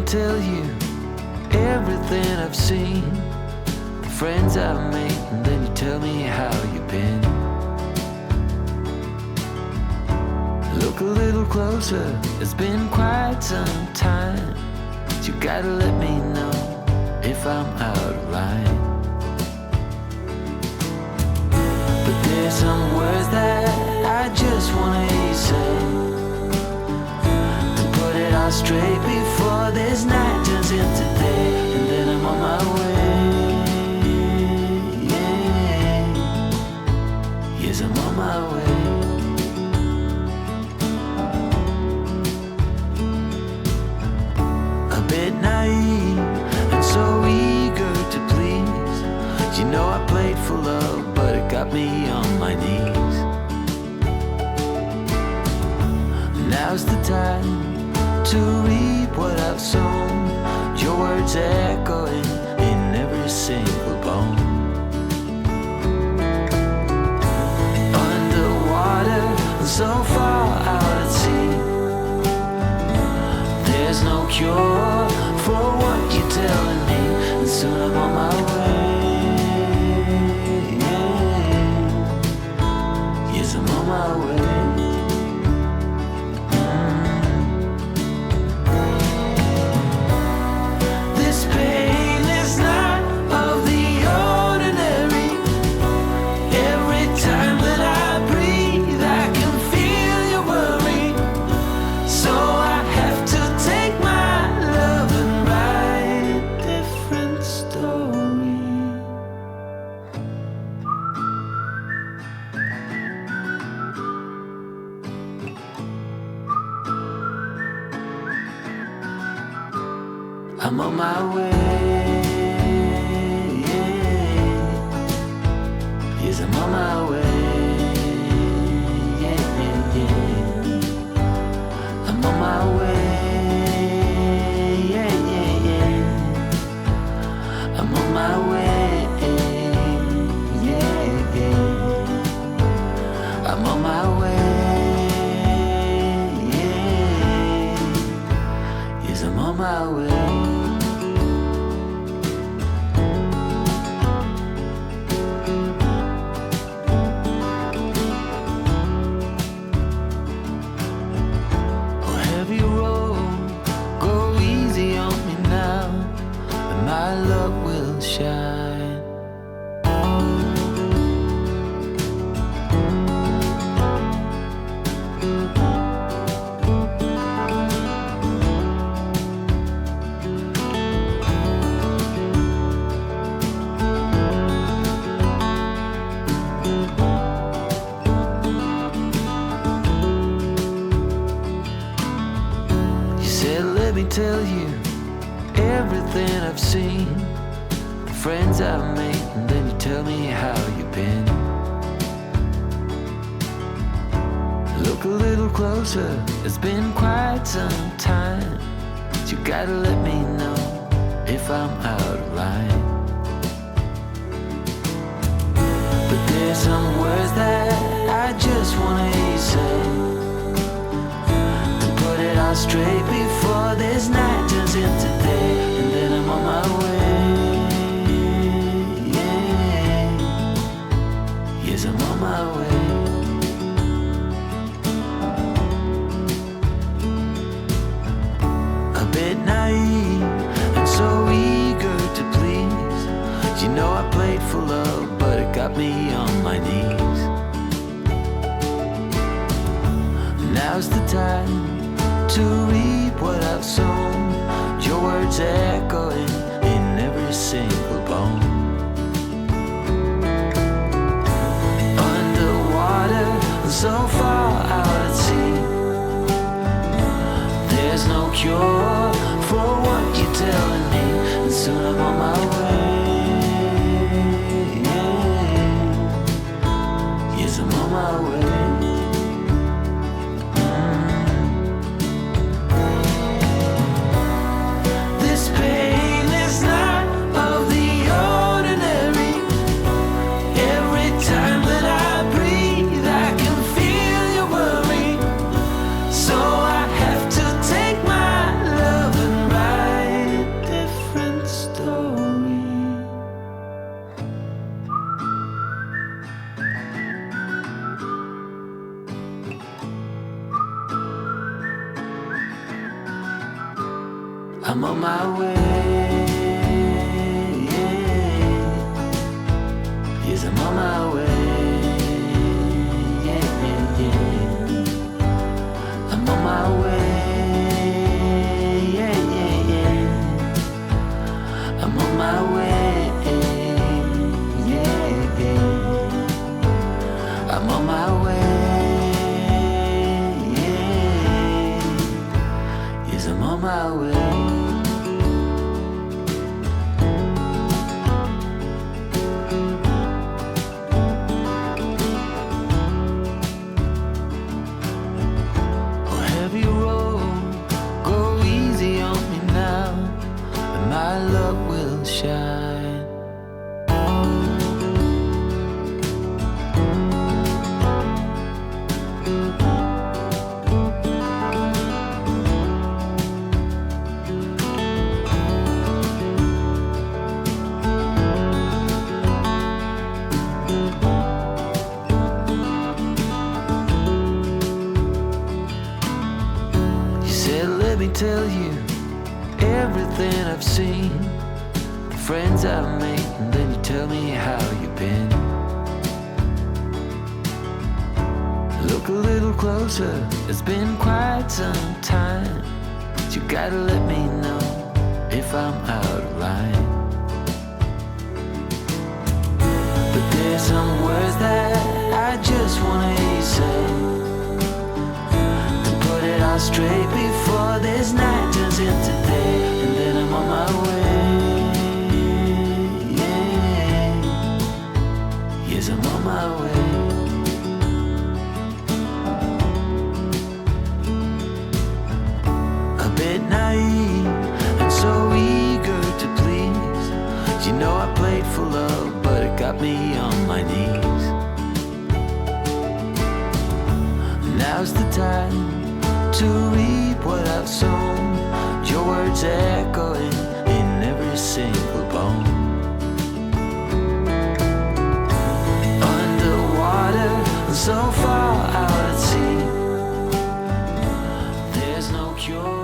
tell you everything I've seen, the friends I've made, and then you tell me how you've been. Look a little closer, it's been quite some time, but you gotta let me know if I'm out of line. But there's some words that I just wanna hear you say, to put it all straight before this night turns into day, and then I'm on my way. Yeah. Yes, I'm on my way. A bit naive and so eager to please. You know I played for love, but it got me on my knees. Now's the time to reap what I've sown. Your words echoing in every single bone. Underwater, so far out at sea, there's no cure for what you're telling me, and soon I'm on my way. Yes, I'm on my way. This pain is not of the ordinary. Every time that I breathe, I can feel your worry. So I have to take my love and write a different story. I'm on my way. Yes, I'm on my way. I'm on my way. I'm on my way. I'm on my way. Yes, I'm on my way. Oh, heavy road, go easy on me now, and my love will shine. You said, let me tell you everything I've seen, the friends I've made, and then you tell me how you've been. Look a little closer, it's been quite some time, but you gotta let me know if I'm out of line. But there's some words that I just wanna hear you say, to put it all straight before this night turns into day, and then I'm on my way. Yeah. Yes, I'm on my way. A bit naive and so eager to please. You know I played for love, but it got me on my knees. Now's the time to reap what I've sown. Your words echoing in every single bone. Underwater, so far out at sea, there's no cure for what you're telling me, and soon I'm on my way. Yes, I'm on my way. This pain is not of the ordinary. Every time that I breathe, I can feel your worry. So I have to take my love and write I'm on my way. Yes, I'm on my way. I'm on my way. I'm on my way. I'm on my way. Yes, I'm on my way. Oh, heavy road, go easy on me now, and my love will shine. Let me tell you everything I've seen, the friends I've made, and then you tell me how you've been. Look a little closer, it's been quite some time. You gotta let me know if I'm out of line. But there's some words that I just wanna hear you say, all straight before this night turns into day, and then I'm on my way. Yes, I'm on my way. A bit naive and so eager to please. You know I played for love, but it got me on my knees. Now's the time to reap what I've sown, your words echoing in every single bone. Underwater and so far out at sea, there's no cure.